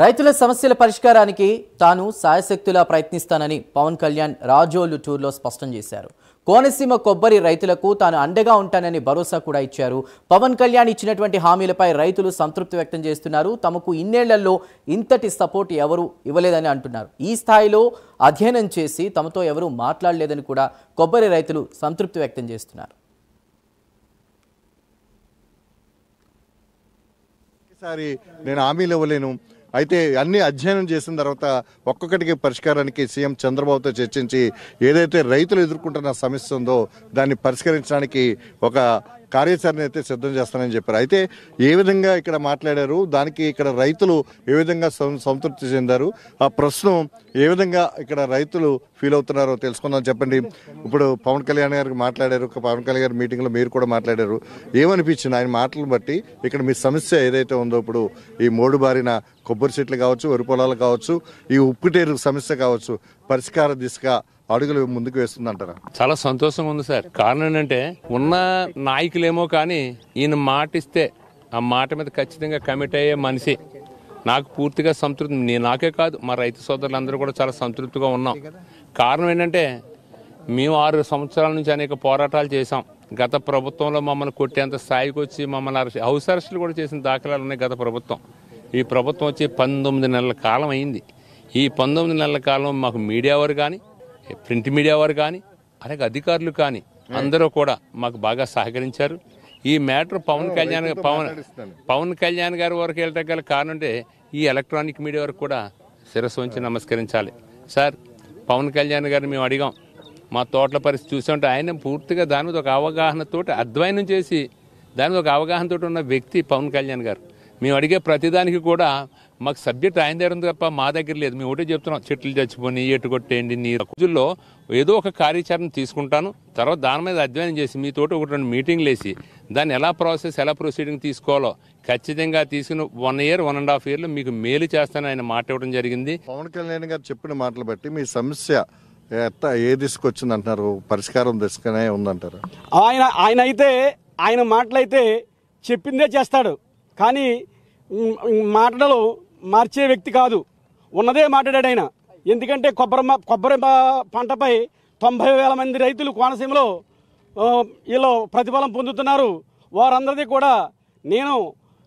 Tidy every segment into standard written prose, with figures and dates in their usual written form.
రైతుల సమస్యల పరిష్కారానికి తాను సాయశక్తులా ప్రయత్నిస్తానని పవన్ కళ్యాణ్ రాజోలు టూర్లో స్పష్టం చేశారు. కోనసీమ కొబ్బరి రైతులకు తాను అండగా ఉంటానని భరోసా కూడా ఇచ్చారు. పవన్ కళ్యాణ్ ఇచ్చినటువంటి హామీలపై రైతులు సంతృప్తి వ్యక్తం చేస్తున్నారు. తమకు ఇన్నేళ్లలో ఇంతటి సపోర్ట్ ఎవరు ఇవ్వలేదని అంటున్నారు. ఈ స్థాయిలో అధ్యయనం చేసి తమతో ఎవరూ మాట్లాడలేదని కూడా కొబ్బరి రైతులు సంతృప్తి వ్యక్తం చేస్తున్నారు. నేను హామీలు ఇవ్వలేను, అయితే అన్ని అధ్యయనం చేసిన తర్వాత ఒక్కొక్కటికి పరిష్కారానికి సీఎం చంద్రబాబుతో చర్చించి ఏదైతే రైతులు ఎదుర్కొంటున్న సమస్య ఉందో దాన్ని పరిష్కరించడానికి ఒక కార్యాచరణ అయితే సిద్ధం చేస్తానని చెప్పారు. అయితే ఏ విధంగా ఇక్కడ మాట్లాడారు, దానికి ఇక్కడ రైతులు ఏ విధంగా సంతృప్తి చెందారు, ఆ ప్రశ్న ఏ విధంగా ఇక్కడ రైతులు ఫీల్ అవుతున్నారో తెలుసుకుందాం. చెప్పండి, ఇప్పుడు పవన్ కళ్యాణ్ గారికి మాట్లాడారు, పవన్ కళ్యాణ్ గారి మీటింగ్లో మీరు కూడా మాట్లాడారు. ఏమనిపించింది ఆయన మాటలను బట్టి? ఇక్కడ మీ సమస్య ఏదైతే ఉందో ఇప్పుడు ఈ మోడు బారిన కొబ్బరి చెట్లు కావచ్చు, వరి పొలాలు కావచ్చు, ఈ ఉప్పుటేరు సమస్య కావచ్చు, పరిష్కార దిశగా అడుగులు ముందుకు వేస్తుందంటారా? చాలా సంతోషంగా ఉంది సార్. కారణం ఏంటంటే ఉన్న నాయకులేమో కానీ ఈయన మాట ఇస్తే ఆ మాట మీద ఖచ్చితంగా కమిట్ అయ్యే మనిషి. నాకు పూర్తిగా సంతృప్తి, నాకే కాదు మా రైతు సోదరులందరూ కూడా చాలా సంతృప్తిగా ఉన్నాం. కారణం ఏంటంటే మేము 6 సంవత్సరాల నుంచి అనేక పోరాటాలు చేశాం. గత ప్రభుత్వంలో మమ్మల్ని కొట్టేంత స్థాయికి వచ్చి మమ్మల్ని హౌస్ అరెస్టులు కూడా చేసిన దాఖలాలు ఉన్నాయి గత ప్రభుత్వం. ఈ ప్రభుత్వం వచ్చి 19 నెలల కాలం అయింది. ఈ 19 నెలల కాలం మాకు మీడియా వారు కానీ, ప్రింట్ మీడియా వారు కానీ, అలాగే అధికారులు కానీ అందరూ కూడా మాకు బాగా సహకరించారు. ఈ మ్యాటర్ పవన్ కళ్యాణ్ గారి వరకు వెళ్ళటం గల కారణం అంటే ఈ ఎలక్ట్రానిక్ మీడియా వరకు కూడా శిరస్సు ఉంచి నమస్కరించాలి. సార్, పవన్ కళ్యాణ్ గారిని మేము అడిగాం, మా తోటల పరిస్థితి చూస్తుంటే ఆయన పూర్తిగా దాని మీద ఒక అవగాహనతో అధ్యయనం చేసి దాని మీద ఒక అవగాహనతో ఉన్న వ్యక్తి పవన్ కళ్యాణ్ గారు. మేము అడిగే ప్రతిదానికి కూడా మాకు సబ్జెక్ట్ ఆయన దగ్గర ఉంది తప్ప మా దగ్గర లేదు. మేము ఒకటే చెప్తున్నాం, చెట్లు చచ్చిపోయి ఎటు కొట్టేయండి, నీరు రోజుల్లో ఏదో ఒక కార్యాచరణ తీసుకుంటాను, తర్వాత దాని మీద అధ్యయనం చేసి మీతోటి 1-2 మీటింగ్లు వేసి దాన్ని ఎలా ప్రొసీడింగ్ తీసుకోవాలో ఖచ్చితంగా తీసుకుని 1 year 1.5 yearలో మీకు మేలు చేస్తానని ఆయన మాట ఇవ్వడం జరిగింది. పవన్ కళ్యాణ్ గారు చెప్పిన మాటలు బట్టి మీ సమస్య ఏ దిశకు వచ్చింది అంటున్నారు? పరిష్కారం దిశగానే ఉందంటారు? ఆయన మాటలైతే చెప్పిందే చేస్తాడు, కానీ మాటలు మార్చే వ్యక్తి కాదు. ఉన్నదే మాట్లాడాడు ఆయన. ఎందుకంటే కొబ్బరి పంటపై 90,000 మంది రైతులు కోనసీమలో వీళ్ళు ప్రతిఫలం పొందుతున్నారు. వారందరిది కూడా నేను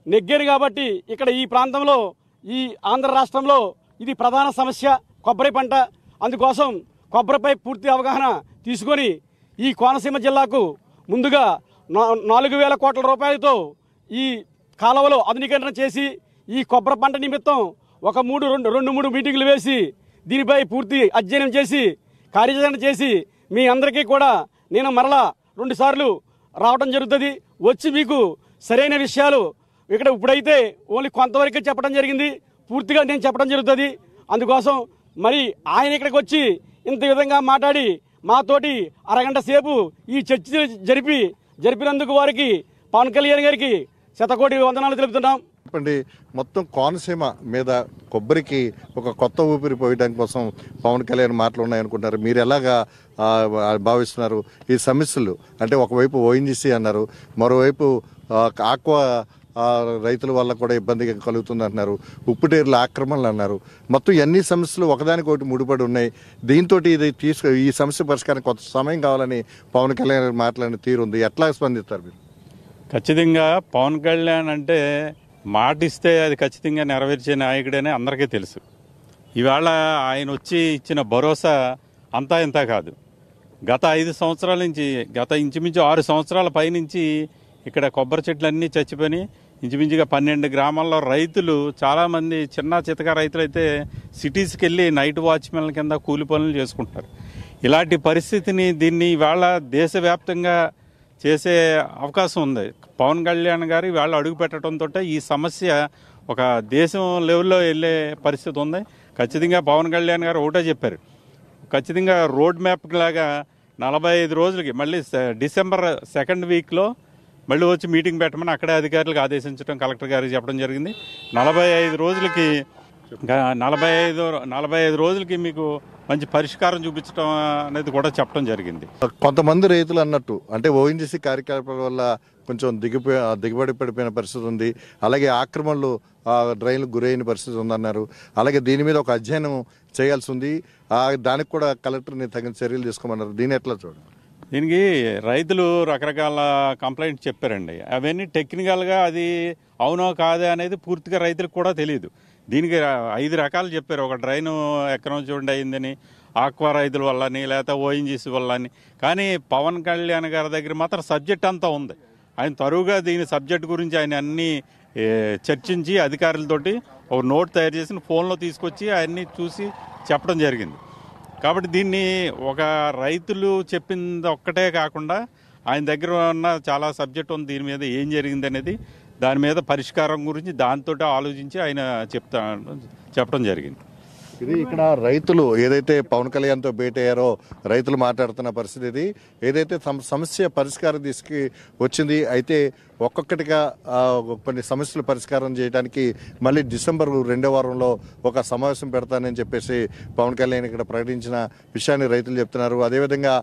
నెగ్గాను కాబట్టి ఇక్కడ ఈ ప్రాంతంలో, ఈ ఆంధ్ర రాష్ట్రంలో ఇది ప్రధాన సమస్య కొబ్బరి పంట. అందుకోసం కొబ్బరిపై పూర్తి అవగాహన తీసుకొని ఈ కోనసీమ జిల్లాకు ముందుగా 4,000 కోట్ల రూపాయలతో ఈ కాలువలో ఆధునీకరణ చేసి ఈ కొబ్బరి పంట నిమిత్తం ఒక 2-3 మీటింగులు వేసి దీనిపై పూర్తి అధ్యయనం చేసి కార్యాచరణ చేసి మీ అందరికీ కూడా నేను మరలా 2 సార్లు రావడం జరుగుతుంది. వచ్చి మీకు సరైన విషయాలు ఇప్పుడైతే ఓన్లీ కొంతవరకే చెప్పడం జరిగింది, పూర్తిగా నేను చెప్పడం జరుగుతుంది. అందుకోసం మరి ఆయన ఇక్కడికి వచ్చి ఇంత విధంగా మాట్లాడి మాతోటి అరగంట సేపు ఈ చర్చ జరిపినందుకు వారికి పవన్ కళ్యాణ్ గారికి శతకోటి వందనాలు తెలుపుతున్నాం. చెప్పండి, మొత్తం కోనసీమ మీద కొబ్బరికి ఒక కొత్త ఊపిరి పోయడానికి కోసం పవన్ కళ్యాణ్ మాటలు ఉన్నాయనుకుంటారు. మీరు ఎలాగా భావిస్తున్నారు? ఈ సమస్యలు అంటే ఒకవైపు ఓఎన్జీసీ అన్నారు, మరోవైపు ఆక్వా రైతుల వల్ల కూడా ఇబ్బంది కలుగుతుంది అంటున్నారు, ఉప్పుటేరుల ఆక్రమణలు అన్నారు. మొత్తం అన్ని సమస్యలు ఒకదానికొకటి ముడిపడి ఉన్నాయి. దీంతో ఈ సమస్య పరిష్కారం కొంత సమయం కావాలని పవన్ కళ్యాణ్ మాట్లాడిన తీరు ఉంది. ఎట్లా స్పందిస్తారు మీరు? ఖచ్చితంగా పవన్ కళ్యాణ్ అంటే మాట ఇస్తే అది ఖచ్చితంగా నెరవేర్చే నాయకుడని అందరికీ తెలుసు. ఇవాళ ఆయన వచ్చి ఇచ్చిన భరోసా అంతా ఇంత కాదు. గత 5 సంవత్సరాల నుంచి, గత ఇంచుమించు 6 సంవత్సరాల పైనుంచి ఇక్కడ కొబ్బరి చెట్లన్నీ చచ్చిపోయి ఇంచుమించుగా 12 గ్రామాల్లో రైతులు, చాలామంది చిన్న చితక రైతులు అయితే సిటీస్కి వెళ్ళి నైట్ వాచ్మెన్ల కింద కూలి పనులు చేసుకుంటారు. ఇలాంటి పరిస్థితిని దీన్ని ఇవాళ దేశవ్యాప్తంగా చేసే అవకాశం ఉంది. పవన్ కళ్యాణ్ గారు ఇవాళ అడుగు పెట్టడంతో ఈ సమస్య ఒక దేశం లెవెల్లో వెళ్ళే పరిస్థితి ఉంది. ఖచ్చితంగా పవన్ కళ్యాణ్ గారు ఒకటే చెప్పారు, ఖచ్చితంగా రోడ్ మ్యాప్ లాగా 45 రోజులకి మళ్ళీ డిసెంబర్ 2nd వీక్లో మళ్ళీ వచ్చి మీటింగ్ పెట్టమని అక్కడే అధికారులకు ఆదేశించడం కలెక్టర్ గారికి చెప్పడం జరిగింది. 45 రోజులకి మీకు మంచి పరిష్కారం చూపించడం అనేది కూడా చెప్పడం జరిగింది. కొంతమంది రైతులు అన్నట్టు అంటే ఓఎన్జీసీ కార్యకలాపాల వల్ల కొంచెం దిగుబడి పడిపోయిన పరిస్థితి ఉంది, అలాగే ఆక్రమణలు డ్రైన్లకు గురైన పరిస్థితి ఉందన్నారు. అలాగే దీని మీద ఒక అధ్యయనం చేయాల్సి ఉంది, దానికి కూడా కలెక్టర్ని తగిన చర్యలు తీసుకోమన్నారు. దీని ఎట్లా చూడండి? దీనికి రైతులు రకరకాల కంప్లైంట్స్ చెప్పారండి. అవన్నీ టెక్నికల్గా అది అవునో కాదే అనేది పూర్తిగా రైతులకు కూడా తెలియదు. దీనికి 5 రకాలు చెప్పారు. ఒక డ్రైన్ ఎకరం చూడండి అయిందని, ఆక్వా రైతుల వల్లని, లేకపోతే ఓఎన్జీసీ వల్లని. కానీ పవన్ కళ్యాణ్ గారి దగ్గర మాత్రం సబ్జెక్ట్ అంతా ఉంది. ఆయన తరువుగా దీని సబ్జెక్ట్ గురించి ఆయన అన్ని చర్చించి అధికారులతోటి ఒక నోట్ తయారు చేసి ఫోన్లో తీసుకొచ్చి ఆయన్ని చూసి చెప్పడం జరిగింది. కాబట్టి దీన్ని ఒక రైతులు చెప్పింది ఒక్కటే కాకుండా ఆయన దగ్గర ఉన్న చాలా సబ్జెక్ట్ ఉంది. దీని మీద ఏం జరిగింది అనేది, దాని మీద పరిష్కారం గురించి దాంతో ఆలోచించి ఆయన చెప్పడం జరిగింది. ఇది ఇక్కడ రైతులు ఏదైతే పవన్ కళ్యాణ్తో భేటీ అయ్యారో రైతులు మాట్లాడుతున్న పరిస్థితి ఇది. ఏదైతే సమస్య పరిష్కారం తీసుకు వచ్చింది, అయితే ఒక్కొక్కటిగా కొన్ని సమస్యలు పరిష్కారం చేయడానికి మళ్ళీ డిసెంబర్ 2వ వారంలో ఒక సమావేశం పెడతానని చెప్పేసి పవన్ కళ్యాణ్ ఇక్కడ ప్రకటించిన విషయాన్ని రైతులు చెప్తున్నారు. అదేవిధంగా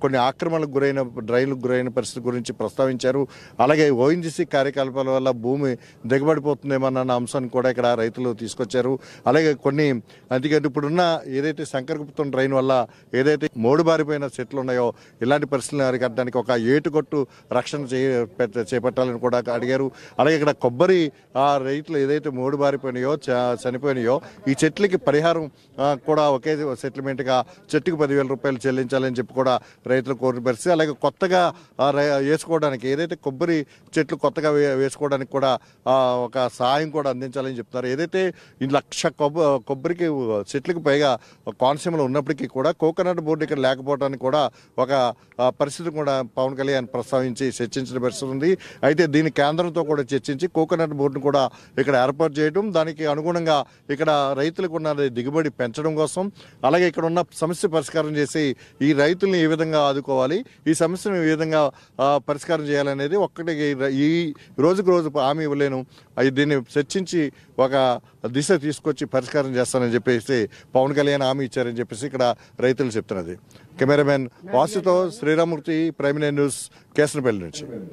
కొన్ని ఆక్రమణలకు గురైన డ్రైన్లకు గురైన పరిస్థితి గురించి ప్రస్తావించారు. అలాగే ఓఎన్జీసీ కార్యకలాపాల వల్ల భూమి దిగబడిపోతుందేమన్న అంశాన్ని కూడా ఇక్కడ రైతులు తీసుకొచ్చారు. అలాగే కొన్ని అందుకంటే ఇప్పుడున్న ఏదైతే శంకరగుప్తం డ్రైన్ వల్ల ఏదైతే మోడుబారిపోయిన చెట్లు ఉన్నాయో ఇలాంటి పరిస్థితులను అరికట్టడానికి ఒక ఏటుగొట్టు రక్షణ చేపట్టాలని కూడా అడిగారు. అలాగే ఇక్కడ కొబ్బరి రైతులు ఏదైతే మోడుబారిపోయినాయో చనిపోయినాయో ఈ చెట్లకి పరిహారం కూడా ఒకే సెటిల్మెంట్గా చెట్టుకు 10,000 రూపాయలు చెల్లించాలని చెప్పి కూడా రైతులు కోరిన పరిస్థితి. అలాగే కొత్తగా వేసుకోవడానికి ఏదైతే కొబ్బరి చెట్లు కొత్తగా వేసుకోవడానికి కూడా ఒక సహాయం కూడా అందించాలని చెప్తున్నారు. ఏదైతే 1,00,000 కొబ్బరికి చెట్లకు పైగా కోనసీమలో ఉన్నప్పటికీ కూడా కోకోనట్ బోర్డు ఇక్కడ లేకపోవడానికి కూడా ఒక పరిస్థితి కూడా పవన్ కళ్యాణ్ ప్రస్తావించి చర్చించిన పరిస్థితి ఉంది. అయితే దీని కేంద్రంతో కూడా చర్చించి కోకోనట్ బోర్డును కూడా ఇక్కడ ఏర్పాటు చేయడం, దానికి అనుగుణంగా ఇక్కడ రైతులకు ఉన్న దిగుబడి పెంచడం కోసం, అలాగే ఇక్కడ ఉన్న సమస్య పరిష్కారం చేసి ఈ రైతుల్ని ఏ విధంగా ఆదుకోవాలి, ఈ సమస్యను ఏ విధంగా పరిష్కారం చేయాలనేది ఒక్కటి ఈ రోజుకు రోజు హామీ ఇవ్వలేను, దీన్ని చర్చించి ఒక దిశ తీసుకొచ్చి పరిష్కారం చేస్తానని చెప్పేసి పవన్ కళ్యాణ్ హామీ ఇచ్చారని చెప్పేసి ఇక్కడ రైతులు చెప్తున్నది. కెమెరామెన్ వాసుతో శ్రీరామూర్తి, ప్రైమ్ న్యూస్, కేసనపల్లి నుంచి.